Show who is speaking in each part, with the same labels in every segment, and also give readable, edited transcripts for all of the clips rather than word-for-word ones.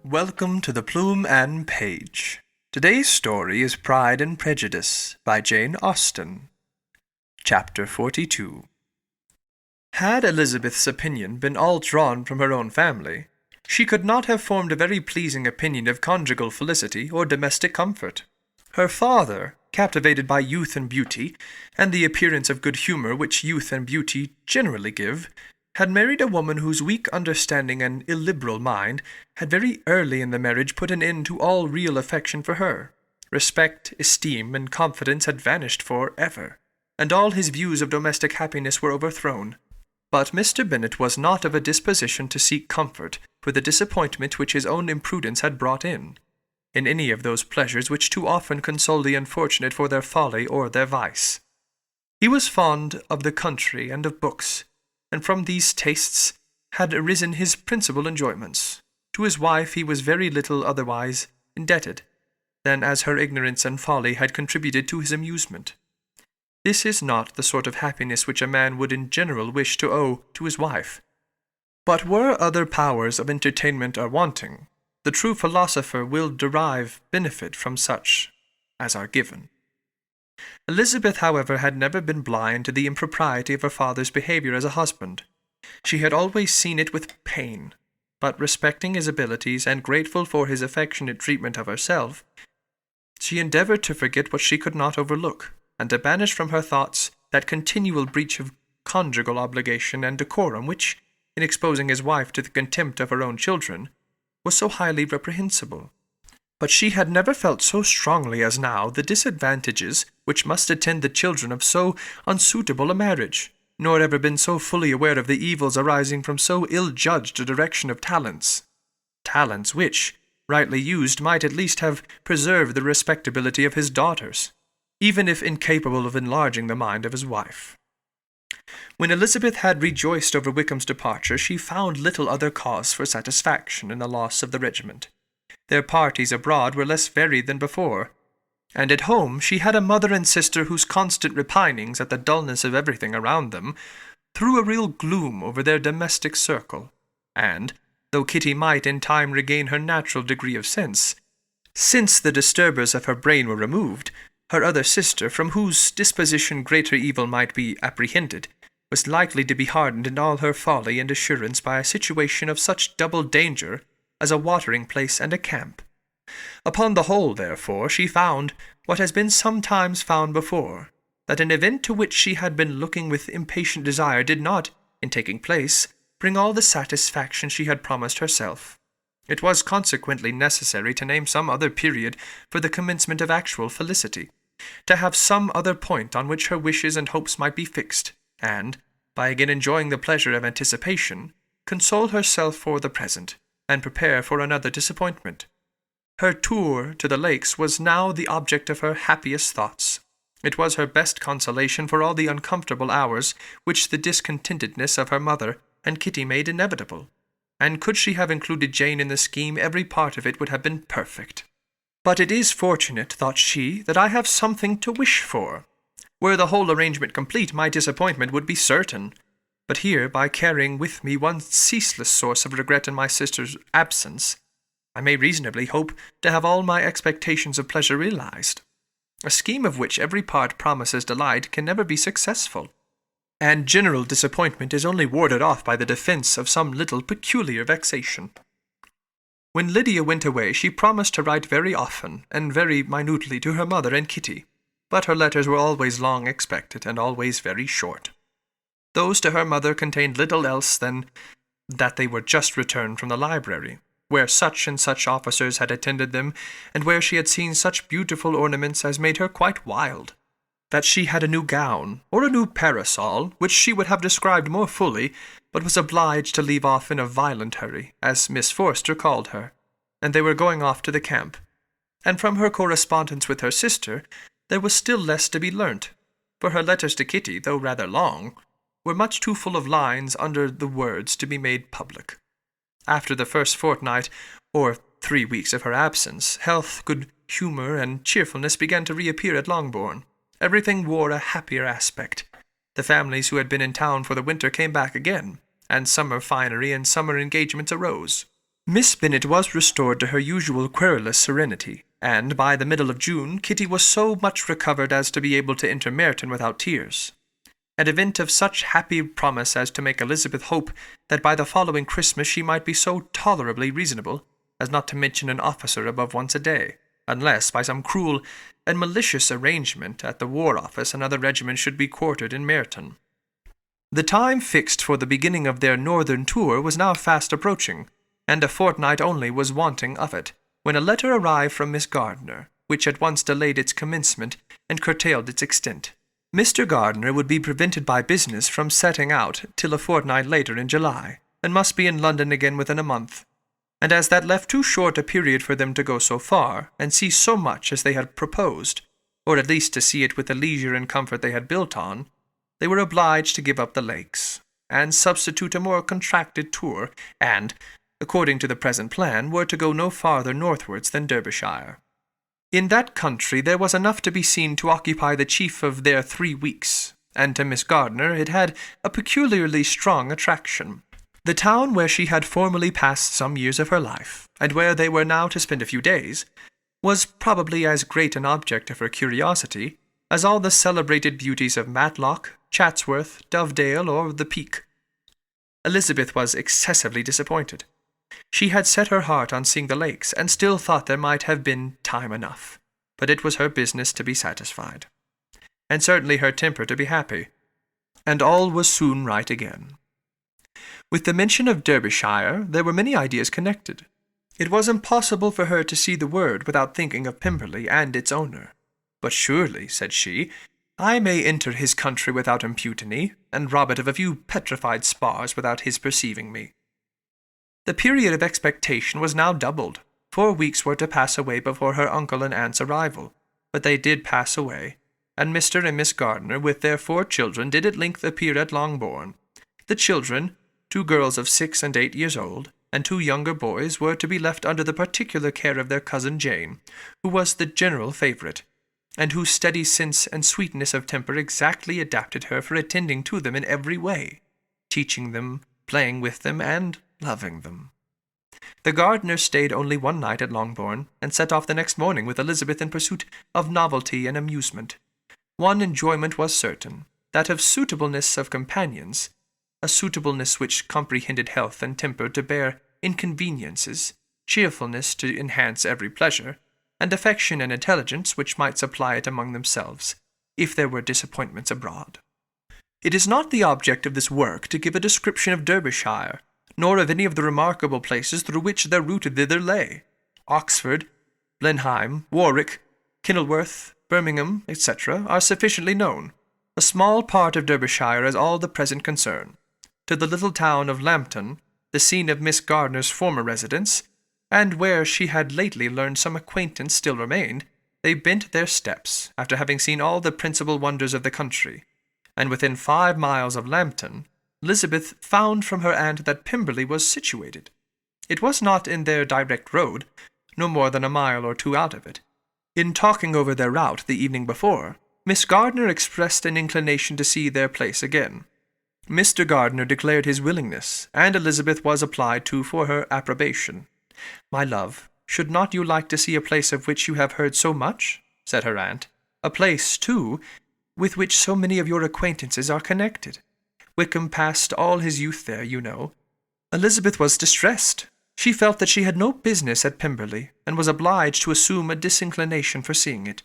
Speaker 1: Welcome to the Plume and Page. Today's story is Pride and Prejudice by Jane Austen. Chapter 42. Had Elizabeth's opinion been all drawn from her own family, she could not have formed a very pleasing opinion of conjugal felicity or domestic comfort. Her father, captivated by youth and beauty, and the appearance of good humour which youth and beauty generally give, had married a woman whose weak understanding and illiberal mind had very early in the marriage put an end to all real affection for her. Respect, esteem, and confidence had vanished for ever, and all his views of domestic happiness were overthrown. But Mr. Bennet was not of a disposition to seek comfort for the disappointment which his own imprudence had brought in any of those pleasures which too often console the unfortunate for their folly or their vice. He was fond of the country and of books, and from these tastes had arisen his principal enjoyments. To his wife he was very little otherwise indebted than as her ignorance and folly had contributed to his amusement. This is not the sort of happiness which a man would in general wish to owe to his wife. But where other powers of entertainment are wanting, the true philosopher will derive benefit from such as are given. Elizabeth, however, had never been blind to the impropriety of her father's behaviour as a husband. She had always seen it with pain, but respecting his abilities and grateful for his affectionate treatment of herself, she endeavoured to forget what she could not overlook, and to banish from her thoughts that continual breach of conjugal obligation and decorum which, in exposing his wife to the contempt of her own children, was so highly reprehensible. But she had never felt so strongly as now the disadvantages which must attend the children of so unsuitable a marriage, nor ever been so fully aware of the evils arising from so ill-judged a direction of talents which, rightly used, might at least have preserved the respectability of his daughters, even if incapable of enlarging the mind of his wife. When Elizabeth had rejoiced over Wickham's departure, she found little other cause for satisfaction in the loss of the regiment. Their parties abroad were less varied than before, and at home she had a mother and sister whose constant repinings at the dullness of everything around them threw a real gloom over their domestic circle, and, though Kitty might in time regain her natural degree of sense, since the disturbers of her brain were removed, her other sister, from whose disposition greater evil might be apprehended, was likely to be hardened in all her folly and assurance by a situation of such double danger as a watering-place and a camp. Upon the whole, therefore, she found, what has been sometimes found before, that an event to which she had been looking with impatient desire did not, in taking place, bring all the satisfaction she had promised herself. It was consequently necessary to name some other period for the commencement of actual felicity, to have some other point on which her wishes and hopes might be fixed, and, by again enjoying the pleasure of anticipation, console herself for the present, and prepare for another disappointment. Her tour to the lakes was now the object of her happiest thoughts. It was her best consolation for all the uncomfortable hours which the discontentedness of her mother and Kitty made inevitable, and could she have included Jane in the scheme, every part of it would have been perfect. But it is fortunate, thought she, that I have something to wish for. Were the whole arrangement complete, my disappointment would be certain. But here, by carrying with me one ceaseless source of regret in my sister's absence, I may reasonably hope to have all my expectations of pleasure realized. A scheme of which every part promises delight can never be successful, and general disappointment is only warded off by the defence of some little peculiar vexation. When Lydia went away, she promised to write very often and very minutely to her mother and Kitty, but her letters were always long expected and always very short. Those to her mother contained little else than that they were just returned from the library, where such and such officers had attended them, and where she had seen such beautiful ornaments as made her quite wild, that she had a new gown, or a new parasol, which she would have described more fully, but was obliged to leave off in a violent hurry, as Miss Forster called her, and they were going off to the camp. And from her correspondence with her sister, there was still less to be learnt, for her letters to Kitty, though rather long, were much too full of lines under the words to be made public. After the first fortnight, or 3 weeks of her absence, health, good humour, and cheerfulness began to reappear at Longbourn. Everything wore a happier aspect. The families who had been in town for the winter came back again, and summer finery and summer engagements arose. Miss Bennet was restored to her usual querulous serenity, and by the middle of June Kitty was so much recovered as to be able to enter Meryton without tears. An event of such happy promise as to make Elizabeth hope that by the following Christmas she might be so tolerably reasonable as not to mention an officer above once a day, unless by some cruel and malicious arrangement at the War Office another regiment should be quartered in Meryton. The time fixed for the beginning of their northern tour was now fast approaching, and a fortnight only was wanting of it, when a letter arrived from Miss Gardiner, which at once delayed its commencement and curtailed its extent. Mr. Gardiner would be prevented by business from setting out till a fortnight later in July, and must be in London again within a month, and as that left too short a period for them to go so far, and see so much as they had proposed, or at least to see it with the leisure and comfort they had built on, they were obliged to give up the lakes, and substitute a more contracted tour, and, according to the present plan, were to go no farther northwards than Derbyshire. In that country there was enough to be seen to occupy the chief of their 3 weeks, and to Miss Gardiner it had a peculiarly strong attraction. The town where she had formerly passed some years of her life, and where they were now to spend a few days, was probably as great an object of her curiosity as all the celebrated beauties of Matlock, Chatsworth, Dovedale, or the Peak. Elizabeth was excessively disappointed. She had set her heart on seeing the lakes, and still thought there might have been time enough, but it was her business to be satisfied, and certainly her temper to be happy, and all was soon right again. With the mention of Derbyshire, there were many ideas connected. It was impossible for her to see the word without thinking of Pemberley and its owner. But surely, said she, I may enter his country without imputiny, and rob it of a few petrified spars without his perceiving me. The period of expectation was now doubled. 4 weeks were to pass away before her uncle and aunt's arrival, but they did pass away, and Mr. and Miss Gardiner, with their 4 children, did at length appear at Longbourn. The children, 2 girls of 6 and 8 years old, and 2 younger boys, were to be left under the particular care of their cousin Jane, who was the general favourite, and whose steady sense and sweetness of temper exactly adapted her for attending to them in every way, teaching them, playing with them, and loving them. The Gardiners stayed only 1 night at Longbourn, and set off the next morning with Elizabeth in pursuit of novelty and amusement. One enjoyment was certain, that of suitableness of companions, a suitableness which comprehended health and temper to bear inconveniences, cheerfulness to enhance every pleasure, and affection and intelligence which might supply it among themselves, if there were disappointments abroad. It is not the object of this work to give a description of Derbyshire, nor of any of the remarkable places through which their route thither lay. Oxford, Blenheim, Warwick, Kenilworth, Birmingham, etc., are sufficiently known. A small part of Derbyshire is all the present concern. To the little town of Lambton, the scene of Miss Gardiner's former residence, and where she had lately learned some acquaintance still remained, they bent their steps, after having seen all the principal wonders of the country, and within 5 miles of Lambton, Elizabeth found from her aunt that Pemberley was situated. It was not in their direct road, no more than a mile or 2 out of it. In talking over their route the evening before, Miss Gardiner expressed an inclination to see their place again. Mr. Gardiner declared his willingness, and Elizabeth was applied to for her approbation. "My love, should not you like to see a place of which you have heard so much?" said her aunt. "A place, too, with which so many of your acquaintances are connected. Wickham passed all his youth there, you know." Elizabeth was distressed. She felt that she had no business at Pemberley, and was obliged to assume a disinclination for seeing it.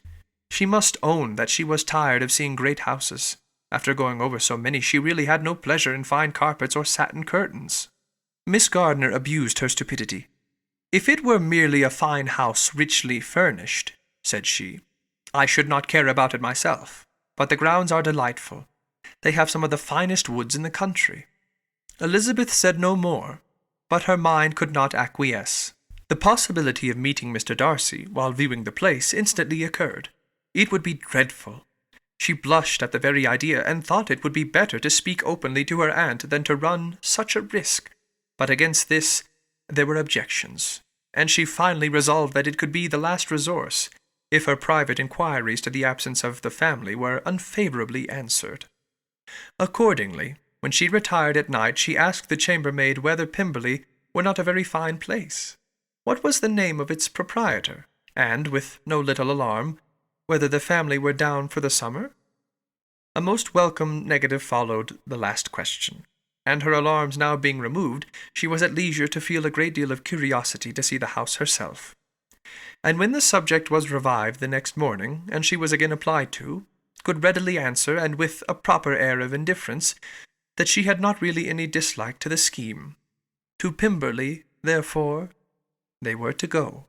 Speaker 1: She must own that she was tired of seeing great houses. After going over so many, she really had no pleasure in fine carpets or satin curtains. Miss Gardiner abused her stupidity. "If it were merely a fine house richly furnished," said she, "I should not care about it myself. But the grounds are delightful. They have some of the finest woods in the country." Elizabeth said no more, but her mind could not acquiesce. The possibility of meeting Mr. Darcy, while viewing the place, instantly occurred. It would be dreadful. She blushed at the very idea, and thought it would be better to speak openly to her aunt than to run such a risk. But against this there were objections, and she finally resolved that it could be the last resource, if her private inquiries to the absence of the family were unfavourably answered. Accordingly, when she retired at night, she asked the chambermaid whether Pemberley were not a very fine place. What was the name of its proprietor? And, with no little alarm, whether the family were down for the summer? A most welcome negative followed the last question, and her alarms now being removed, she was at leisure to feel a great deal of curiosity to see the house herself. And when the subject was revived the next morning, and she was again applied to, could readily answer, and with a proper air of indifference, that she had not really any dislike to the scheme. To Pemberley, therefore, they were to go.